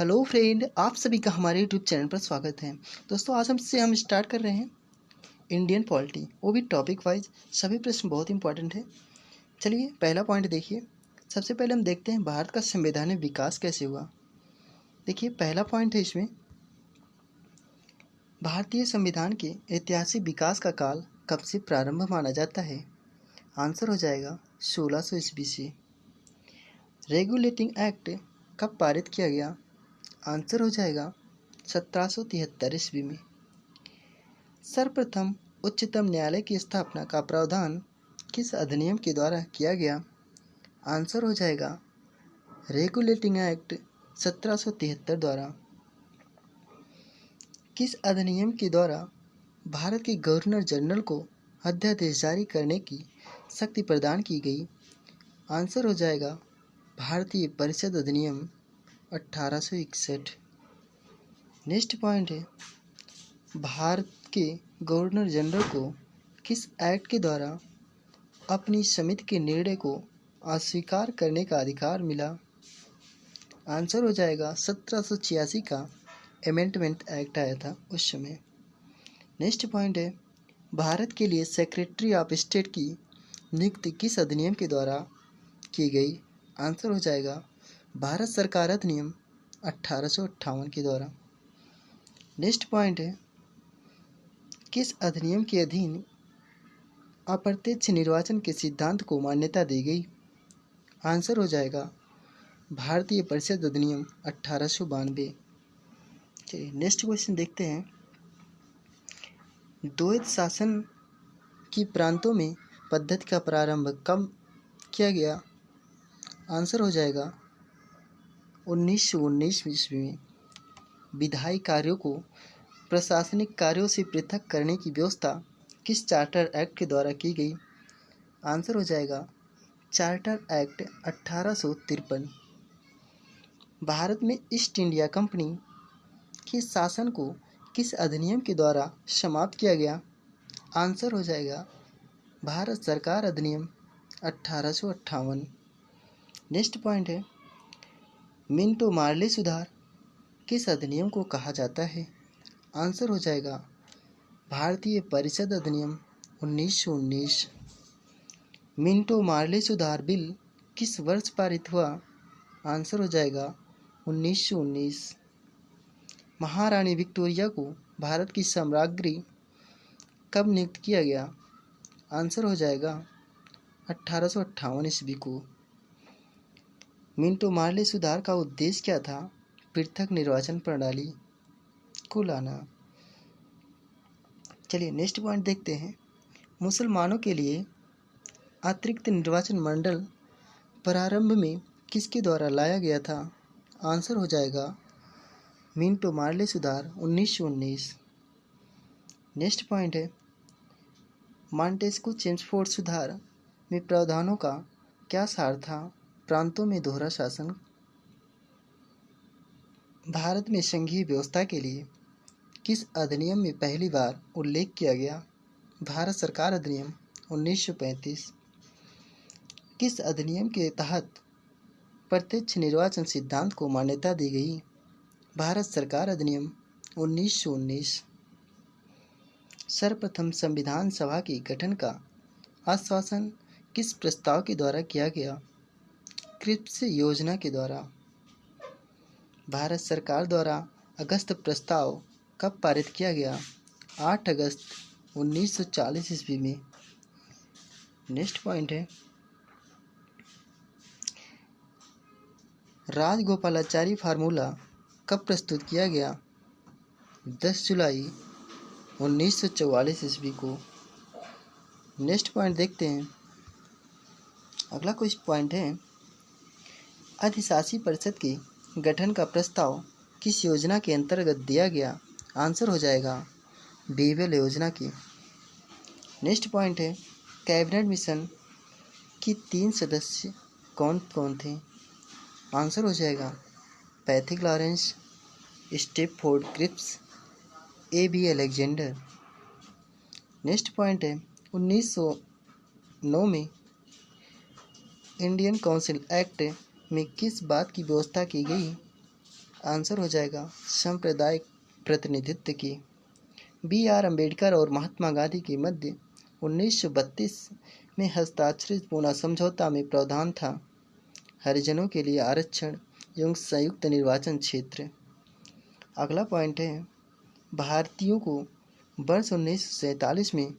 Hello friend, आप सभी का हमारे यूट्यूब चैनल पर स्वागत है। दोस्तों, आज हम स्टार्ट कर रहे हैं इंडियन पॉलिटी, वो भी टॉपिक वाइज। सभी प्रश्न बहुत इंपॉर्टेंट है। चलिए पहला पॉइंट देखिए। सबसे पहले हम देखते हैं भारत का संवैधानिक विकास कैसे हुआ। देखिए पहला पॉइंट है इसमें, भारतीय संविधान के ऐतिहासिक विकास का काल कब से प्रारंभ माना जाता है। आंसर हो जाएगा 1600 ईस्वी से। रेगुलेटिंग एक्ट कब पारित किया गया। आंसर हो जाएगा 1773 ईस्वी में। सर्वप्रथम उच्चतम न्यायालय की स्थापना का प्रावधान किस अधिनियम के द्वारा किया गया। आंसर हो जाएगा रेगुलेटिंग एक्ट 1773 द्वारा। किस अधिनियम के द्वारा भारत के गवर्नर जनरल को अध्यादेश जारी करने की शक्ति प्रदान की गई। आंसर हो जाएगा भारतीय परिषद अधिनियम 1861। नेक्स्ट पॉइंट है, भारत के गवर्नर जनरल को किस एक्ट के द्वारा अपनी समिति के निर्णय को अस्वीकार करने का अधिकार मिला। आंसर हो जाएगा 1786 का अमेंडमेंट एक्ट आया था उस समय। नेक्स्ट पॉइंट है, भारत के लिए सेक्रेटरी ऑफ स्टेट की नियुक्ति किस अधिनियम के द्वारा की गई। आंसर हो जाएगा भारत सरकार अधिनियम 1858 के द्वारा। नेक्स्ट पॉइंट है, किस अधिनियम के अधीन अप्रत्यक्ष निर्वाचन के सिद्धांत को मान्यता दी गई। आंसर हो जाएगा भारतीय परिषद अधिनियम 1892। चलिए नेक्स्ट क्वेश्चन देखते हैं, द्वैध शासन की प्रांतों में पद्धति का प्रारंभ कब किया गया। आंसर हो जाएगा 1919 ईस्वी में। विधायी कार्यों को प्रशासनिक कार्यों से पृथक करने की व्यवस्था किस चार्टर एक्ट के द्वारा की गई। आंसर हो जाएगा चार्टर एक्ट 1853। भारत में ईस्ट इंडिया कंपनी के शासन को किस अधिनियम के द्वारा समाप्त किया गया। आंसर हो जाएगा भारत सरकार अधिनियम 1858। नेक्स्ट पॉइंट है, मिंटो मार्ले सुधार किस अधिनियम को कहा जाता है। आंसर हो जाएगा भारतीय परिषद अधिनियम 1919। मिंटो मार्ले सुधार बिल किस वर्ष पारित हुआ। आंसर हो जाएगा 1919। महारानी विक्टोरिया को भारत की सम्राज्ञी कब नियुक्त किया गया। आंसर हो जाएगा 1858 ईस्वी को। मिंटो मार्ले सुधार का उद्देश्य क्या था। पृथक निर्वाचन प्रणाली को लाना। चलिए नेक्स्ट पॉइंट देखते हैं, मुसलमानों के लिए अतिरिक्त निर्वाचन मंडल प्रारंभ में किसके द्वारा लाया गया था। आंसर हो जाएगा मिंटो मार्ले सुधार 1919। नेक्स्ट पॉइंट है, मॉन्टेस्क्यू चेम्सफोर्ड सुधार में प्रावधानों का क्या सार था। प्रांतों में दोहरा शासन। भारत में संघीय व्यवस्था के लिए किस अधिनियम में पहली बार उल्लेख किया गया। भारत सरकार अधिनियम 1935। किस अधिनियम के तहत प्रत्यक्ष निर्वाचन सिद्धांत को मान्यता दी गई। भारत सरकार अधिनियम 1919। सर्वप्रथम संविधान सभा के गठन का आश्वासन किस प्रस्ताव के द्वारा किया गया। क्रिप्स योजना के द्वारा। भारत सरकार द्वारा अगस्त प्रस्ताव कब पारित किया गया। 8 अगस्त 1940 ईस्वी में। नेक्स्ट पॉइंट है, राजगोपालाचारी फार्मूला कब प्रस्तुत किया गया। 10 जुलाई 1944 ईस्वी को। नेक्स्ट पॉइंट देखते हैं, अगला कुछ पॉइंट है, अधिशासी परिषद के गठन का प्रस्ताव किस योजना के अंतर्गत दिया गया। आंसर हो जाएगा बीवेल योजना की। नेक्स्ट पॉइंट है, कैबिनेट मिशन की 3 सदस्य कौन कौन थे। आंसर हो जाएगा Pethick Lawrence, Stafford Cripps, A.B. Alexander. Next point है, 1909 में इंडियन काउंसिल एक्ट में किस बात की व्यवस्था की गई। आंसर हो जाएगा सांप्रदायिक प्रतिनिधित्व की। B.R. अम्बेडकर और महात्मा गांधी के मध्य 1932 में हस्ताक्षरित पूना समझौता में प्रावधान था हरिजनों के लिए आरक्षण एवं संयुक्त निर्वाचन क्षेत्र। अगला पॉइंट है, भारतीयों को वर्ष 1947 में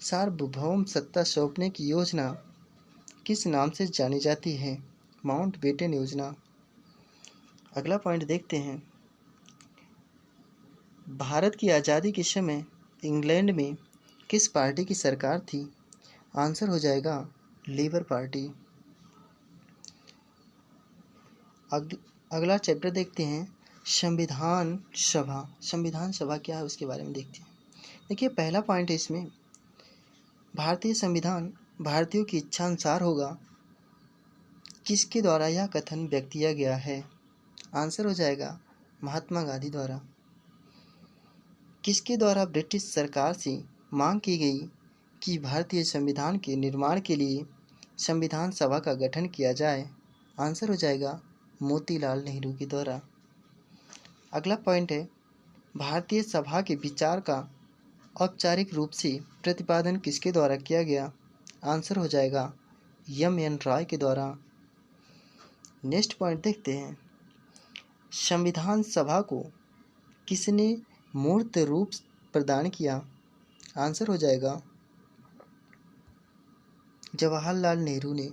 सार्वभौम सत्ता सौंपने की योजना किस नाम से जानी जाती है? माउंटबेटन योजना। अगला पॉइंट देखते हैं, भारत की आज़ादी के समय इंग्लैंड में किस पार्टी की सरकार थी? आंसर हो जाएगा लेबर पार्टी। अगला चैप्टर देखते हैं, संविधान सभा। संविधान सभा क्या है उसके बारे में देखते हैं। देखिए, पहला पॉइंट है इसमें, भारतीय संविधान भारतीयों की इच्छा अनुसार होगा। किसके द्वारा यह कथन व्यक्त किया गया है? आंसर हो जाएगा महात्मा गांधी द्वारा। किसके द्वारा ब्रिटिश सरकार से मांग की गई कि भारतीय संविधान के निर्माण के लिए संविधान सभा का गठन किया जाए? आंसर हो जाएगा मोतीलाल नेहरू के द्वारा। अगला पॉइंट है, भारतीय सभा के विचार का औपचारिक रूप से प्रतिपादन किसके द्वारा किया गया? आंसर हो जाएगा M.N. रॉय के द्वारा। नेक्स्ट पॉइंट देखते हैं, संविधान सभा को किसने मूर्त रूप प्रदान किया? आंसर हो जाएगा जवाहरलाल नेहरू ने।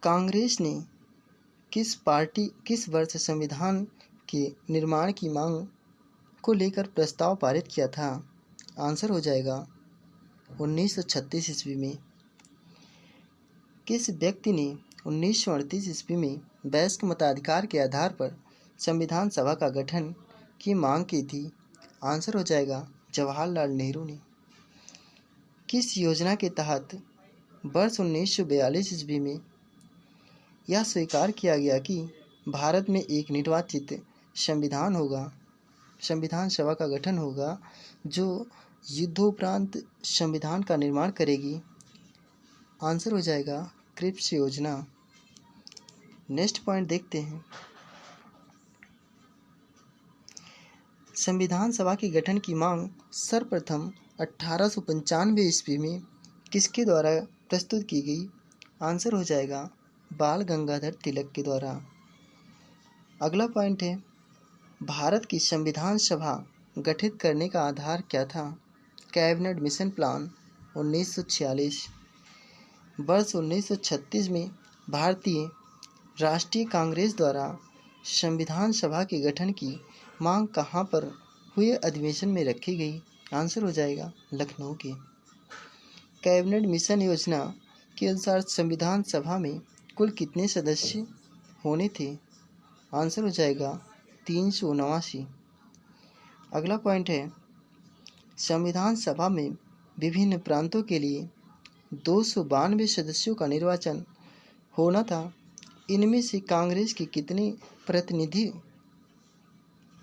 कांग्रेस ने किस वर्ष संविधान के निर्माण की मांग को लेकर प्रस्ताव पारित किया था? आंसर हो जाएगा 1936 ईस्वी में। किस व्यक्ति ने 1938 ईस्वी में वयस्क मताधिकार के आधार पर संविधान सभा का गठन की मांग की थी? आंसर हो जाएगा जवाहरलाल नेहरू ने। किस योजना के तहत वर्ष 1942 ईस्वी में यह स्वीकार किया गया कि भारत में एक निर्वाचित संविधान सभा का गठन होगा जो युद्धोपरांत संविधान का निर्माण करेगी? आंसर हो जाएगा क्रिप्स योजना। नेक्स्ट पॉइंट देखते हैं, संविधान सभा के गठन की मांग सर्वप्रथम 1895 ईस्वी में किसके द्वारा प्रस्तुत की गई? आंसर हो जाएगा बाल गंगाधर तिलक के द्वारा। अगला पॉइंट है, भारत की संविधान सभा गठित करने का आधार क्या था? Cabinet mission plan 1946। वर्ष 1936 में भारतीय राष्ट्रीय कांग्रेस द्वारा संविधान सभा के गठन की मांग कहाँ पर हुए अधिवेशन में रखी गई? आंसर हो जाएगा लखनऊ के। कैबिनेट मिशन योजना के अनुसार संविधान सभा में कुल कितने सदस्य होने थे? आंसर हो जाएगा 379। अगला पॉइंट है, संविधान सभा में विभिन्न प्रांतों के लिए 292 सदस्यों का निर्वाचन होना था। इनमें से कांग्रेस के कितने प्रतिनिधि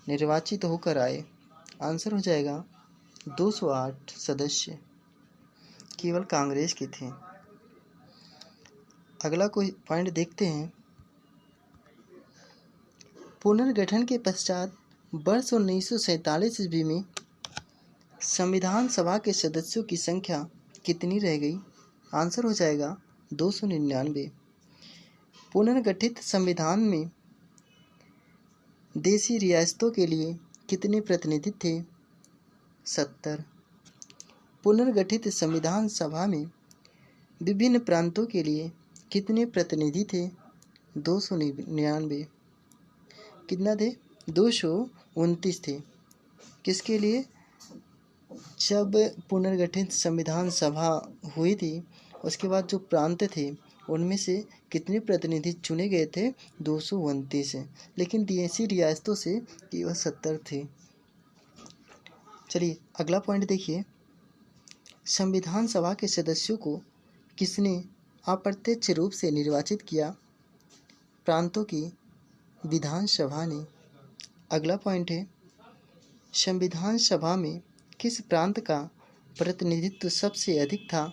निर्वाचित होकर आए? आंसर हो जाएगा 208 सदस्य केवल कांग्रेस के थे। अगला कोई पॉइंट देखते हैं, पुनर्गठन के पश्चात वर्ष 1947 ईस्वी में संविधान सभा के सदस्यों की संख्या कितनी रह गई? आंसर हो जाएगा 299। पुनर्गठित संविधान में देशी रियासतों के लिए कितने प्रतिनिधि थे? 70। पुनर्गठित संविधान सभा में विभिन्न प्रांतों के लिए कितने प्रतिनिधि थे? 299। कितना थे? 229 थे। किसके लिए? जब पुनर्गठित संविधान सभा हुई थी उसके बाद जो प्रांत थे उनमें से कितने प्रतिनिधि चुने गए थे? 229 है, लेकिन देशी रियासतों से केवल 70 थे। चलिए अगला पॉइंट देखिए, संविधान सभा के सदस्यों को किसने अप्रत्यक्ष रूप से निर्वाचित किया? प्रांतों की विधानसभा ने। अगला पॉइंट है, संविधान सभा में किस प्रांत का प्रतिनिधित्व सबसे अधिक था?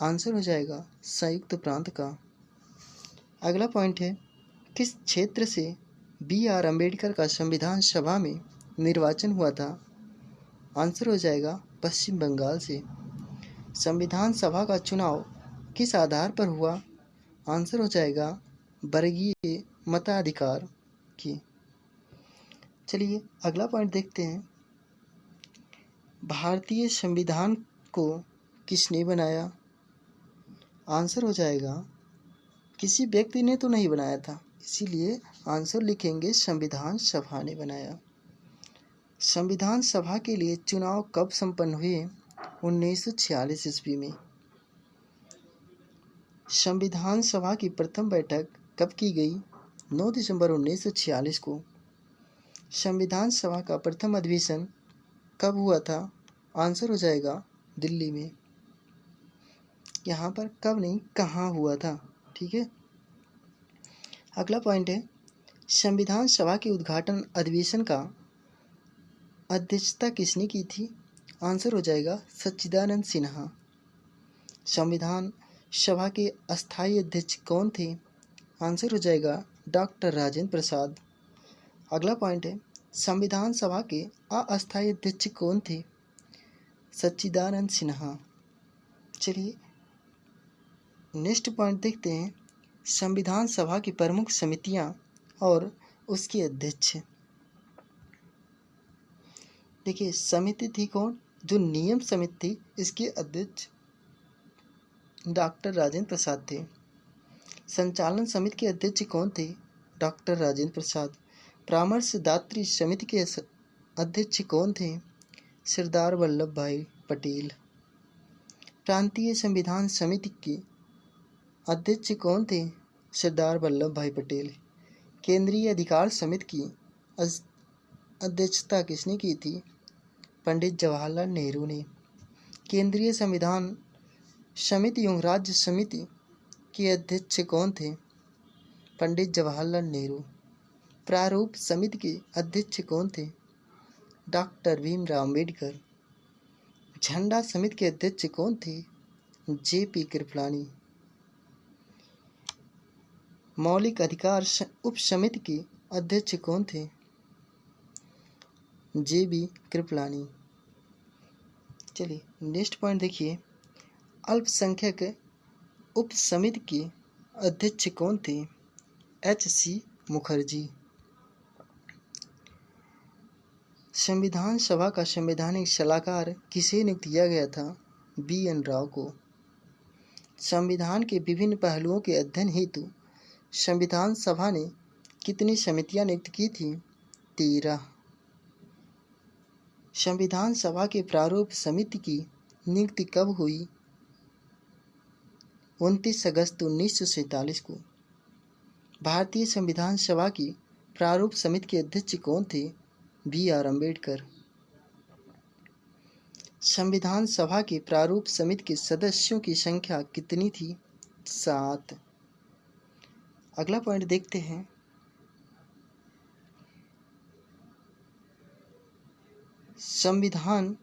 आंसर हो जाएगा संयुक्त प्रांत का। अगला पॉइंट है, किस क्षेत्र से B.R. अम्बेडकर का संविधान सभा में निर्वाचन हुआ था? आंसर हो जाएगा पश्चिम बंगाल से। संविधान सभा का चुनाव किस आधार पर हुआ? आंसर हो जाएगा वर्गीय मताधिकार की। चलिए अगला पॉइंट देखते हैं। भारतीय संविधान को किसने बनाया? आंसर हो जाएगा किसी व्यक्ति ने तो नहीं बनाया था, इसीलिए आंसर लिखेंगे संविधान सभा ने बनाया। संविधान सभा के लिए चुनाव कब संपन्न हुए? 1946 ईस्वी में। संविधान सभा की प्रथम बैठक कब की गई? 9 दिसंबर 1946 को। संविधान सभा का प्रथम अधिवेशन कब हुआ था? आंसर हो जाएगा दिल्ली में। यहाँ पर कब नहीं, कहाँ हुआ था। ठीक है। अगला पॉइंट है, संविधान सभा के उद्घाटन अधिवेशन का अध्यक्षता किसने की थी? आंसर हो जाएगा सच्चिदानंद सिन्हा। संविधान सभा के अस्थायी अध्यक्ष कौन थे? आंसर हो जाएगा डॉक्टर राजेंद्र प्रसाद। अगला पॉइंट है, संविधान सभा के अस्थायी अध्यक्ष कौन थे? सच्चिदानंद सिन्हा। चलिए नेक्स्ट पॉइंट देखते हैं, संविधान सभा की प्रमुख समितियां और उसके अध्यक्ष। देखिए समिति थी कौन? जो नियम समिति थी, इसके अध्यक्ष डॉक्टर राजेंद्र प्रसाद थे। संचालन समिति के अध्यक्ष कौन थे? डॉक्टर राजेंद्र प्रसाद। परामर्शदात्री समिति के अध्यक्ष कौन थे? सरदार वल्लभ भाई पटेल। प्रांतीय संविधान समिति के अध्यक्ष कौन थे? सरदार वल्लभ भाई पटेल। केंद्रीय अधिकार समिति की अध्यक्षता किसने की थी? पंडित जवाहरलाल नेहरू ने। केंद्रीय संविधान समिति एवं राज्य समिति के अध्यक्ष कौन थे? पंडित जवाहरलाल नेहरू। प्रारूप समिति के अध्यक्ष कौन थे? डॉक्टर भीमराव अम्बेडकर। झंडा समिति के अध्यक्ष कौन थे? J.P. कृपलानी। मौलिक अधिकार उप समिति के अध्यक्ष कौन थे? J.B. कृपलानी। चलिए नेक्स्ट पॉइंट देखिए, अल्पसंख्यक उप समिति के अध्यक्ष कौन थे? H.C. मुखर्जी। संविधान सभा का संवैधानिक सलाहकार किसे नियुक्त किया गया था? B.N. राव को। संविधान के विभिन्न पहलुओं के अध्ययन हेतु संविधान सभा ने कितनी समितियां नियुक्त की थी? 13। संविधान सभा के प्रारूप समिति की नियुक्ति कब हुई? 29 अगस्त 1947 को। भारतीय संविधान सभा की प्रारूप समिति के अध्यक्ष कौन थे? B.R. अम्बेडकर। संविधान सभा के प्रारूप समिति के सदस्यों की संख्या कितनी थी? 7। अगला पॉइंट देखते हैं, संविधान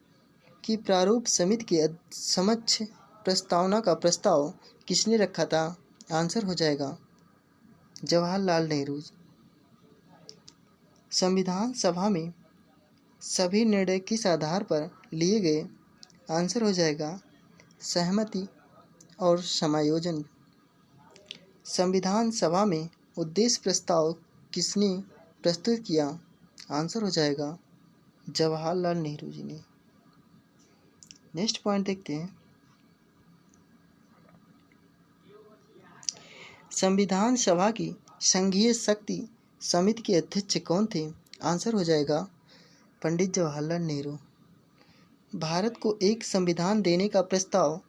की प्रारूप समिति के समक्ष प्रस्तावना का प्रस्ताव किसने रखा था? आंसर हो जाएगा जवाहरलाल नेहरू। संविधान सभा में सभी निर्णय किस आधार पर लिए गए? आंसर हो जाएगा सहमति और समायोजन। संविधान सभा में उद्देश्य प्रस्ताव किसने प्रस्तुत किया? आंसर हो जाएगा जवाहरलाल नेहरू जी ने। नेक्स्ट पॉइंट देखते हैं, संविधान सभा की संघीय शक्ति समिति के अध्यक्ष कौन थे? आंसर हो जाएगा पंडित जवाहरलाल नेहरू। भारत को एक संविधान देने का प्रस्ताव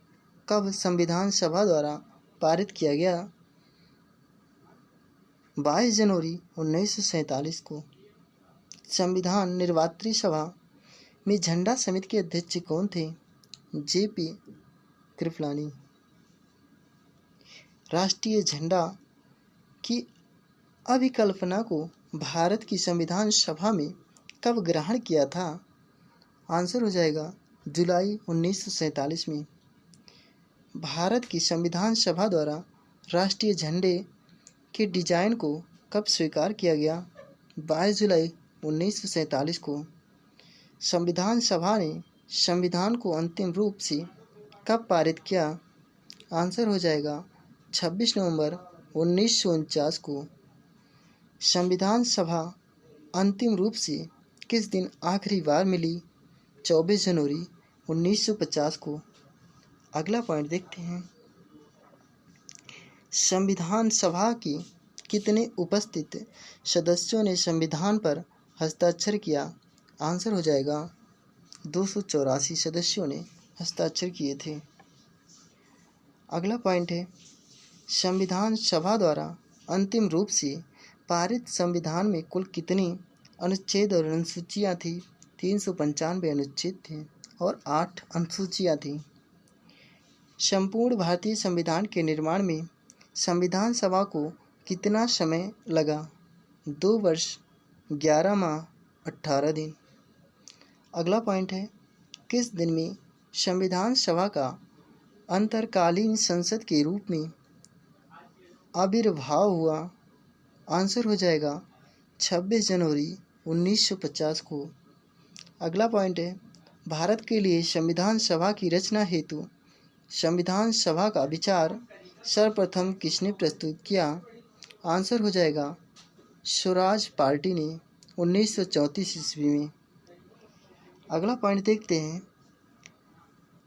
कब संविधान सभा द्वारा पारित किया गया? 22 जनवरी 1947 को। संविधान निर्वात्री सभा में झंडा समिति के अध्यक्ष कौन थे? J.P. कृपलानी। राष्ट्रीय झंडा की अभिकल्पना को भारत की संविधान सभा में कब ग्रहण किया था? आंसर हो जाएगा जुलाई 1947 में। भारत की संविधान सभा द्वारा राष्ट्रीय झंडे के डिजाइन को कब स्वीकार किया गया? 22 जुलाई 1947 को। संविधान सभा ने संविधान को अंतिम रूप से कब पारित किया? आंसर हो जाएगा 26 नवंबर 1949 को। संविधान सभा अंतिम रूप से किस दिन आखिरी बार मिली? 24 जनवरी 1950 को। अगला पॉइंट देखते हैं। संविधान सभा के कितने उपस्थित सदस्यों ने संविधान पर हस्ताक्षर किया? आंसर हो जाएगा 284 सदस्यों ने हस्ताक्षर किए थे। अगला पॉइंट है, संविधान सभा द्वारा अंतिम रूप से पारित संविधान में कुल कितनी अनुच्छेद और अनुसूचियाँ थी? 395 अनुच्छेद थे और 8 अनुसूचियाँ थीं। संपूर्ण भारतीय संविधान के निर्माण में संविधान सभा को कितना समय लगा? 2 वर्ष 11 माह 18 दिन। अगला पॉइंट है, किस दिन में संविधान सभा का अंतरकालीन संसद के रूप में आविर्भाव हुआ? आंसर हो जाएगा 26 जनवरी 1950 को। अगला पॉइंट है, भारत के लिए संविधान सभा की रचना हेतु संविधान सभा का विचार सर्वप्रथम किसने प्रस्तुत किया? आंसर हो जाएगा स्वराज पार्टी ने 1934 ईस्वी में। अगला पॉइंट देखते हैं,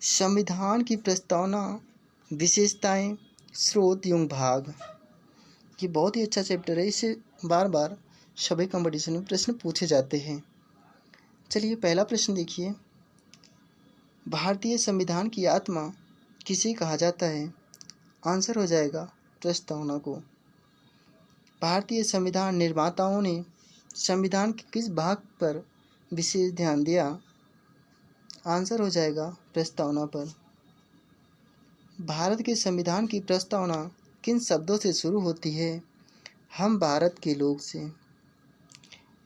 संविधान की प्रस्तावना, विशेषताएं, स्रोत एवं भाग। ये बहुत ही अच्छा चैप्टर है, इससे बार बार सभी कंपटीशन में प्रश्न पूछे जाते हैं। चलिए पहला प्रश्न देखिए, भारतीय संविधान की आत्मा किसे कहा जाता है? आंसर हो जाएगा प्रस्तावना को। भारतीय संविधान निर्माताओं ने संविधान के किस भाग पर विशेष ध्यान दिया? आंसर हो जाएगा प्रस्तावना पर। भारत के संविधान की प्रस्तावना किन शब्दों से शुरू होती है? हम भारत के लोग से।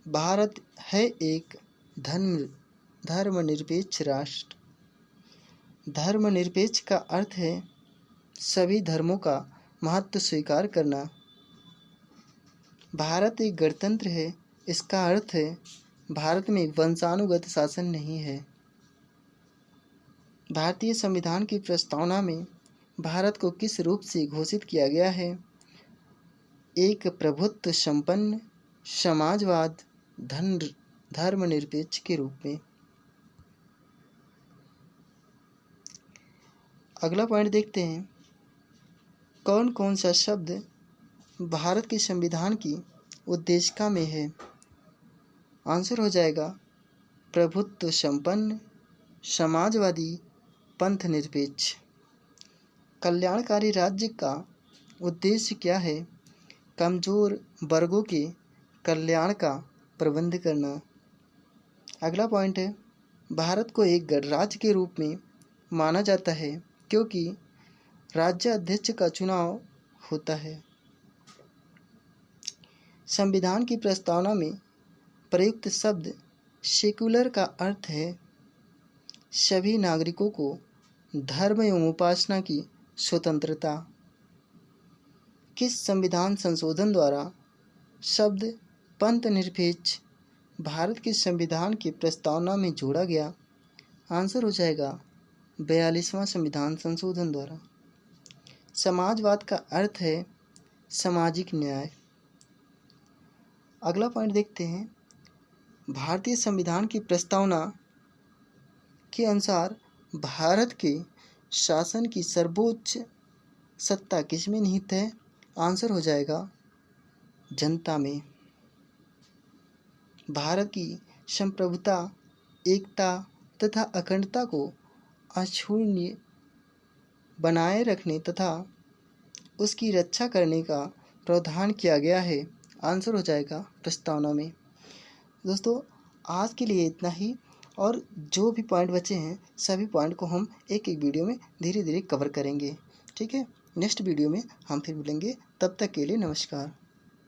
भारत है एक धर्मनिरपेक्ष राष्ट्र। धर्मनिरपेक्ष का अर्थ है सभी धर्मों का महत्व स्वीकार करना। भारत एक गणतंत्र है, इसका अर्थ है भारत में वंशानुगत शासन नहीं है। भारतीय संविधान की प्रस्तावना में भारत को किस रूप से घोषित किया गया है? एक प्रभुत्व संपन्न समाजवाद धर्मनिरपेक्ष के रूप में। अगला पॉइंट देखते हैं, कौन कौन सा शब्द भारत के संविधान की उद्देशिका में है? आंसर हो जाएगा प्रभुत्व संपन्न, समाजवादी, पंथ निरपेक्ष। कल्याणकारी राज्य का उद्देश्य क्या है? कमजोर वर्गों के कल्याण का प्रबंध करना। अगला पॉइंट है, भारत को एक गणराज्य के रूप में माना जाता है क्योंकि राज्य अध्यक्ष का चुनाव होता है। संविधान की प्रस्तावना में प्रयुक्त शब्द सेक्युलर का अर्थ है सभी नागरिकों को धर्म एवं उपासना की स्वतंत्रता। किस संविधान संशोधन द्वारा शब्द पंथ निरपेक्ष भारत के संविधान की प्रस्तावना में जोड़ा गया? आंसर हो जाएगा 42वां संविधान संशोधन द्वारा। समाजवाद का अर्थ है सामाजिक न्याय। अगला पॉइंट देखते हैं, भारतीय संविधान की प्रस्तावना के अनुसार भारत के शासन की सर्वोच्च सत्ता किसमें निहित है? आंसर हो जाएगा जनता में। भारत की संप्रभुता, एकता तथा अखंडता को अक्षुण्ण बनाए रखने तथा उसकी रक्षा करने का प्रावधान किया गया है। आंसर हो जाएगा प्रस्तावना में। दोस्तों आज के लिए इतना ही, और जो भी पॉइंट बचे हैं सभी पॉइंट को हम एक एक वीडियो में धीरे धीरे कवर करेंगे। ठीक है, नेक्स्ट वीडियो में हम फिर मिलेंगे, तब तक के लिए नमस्कार।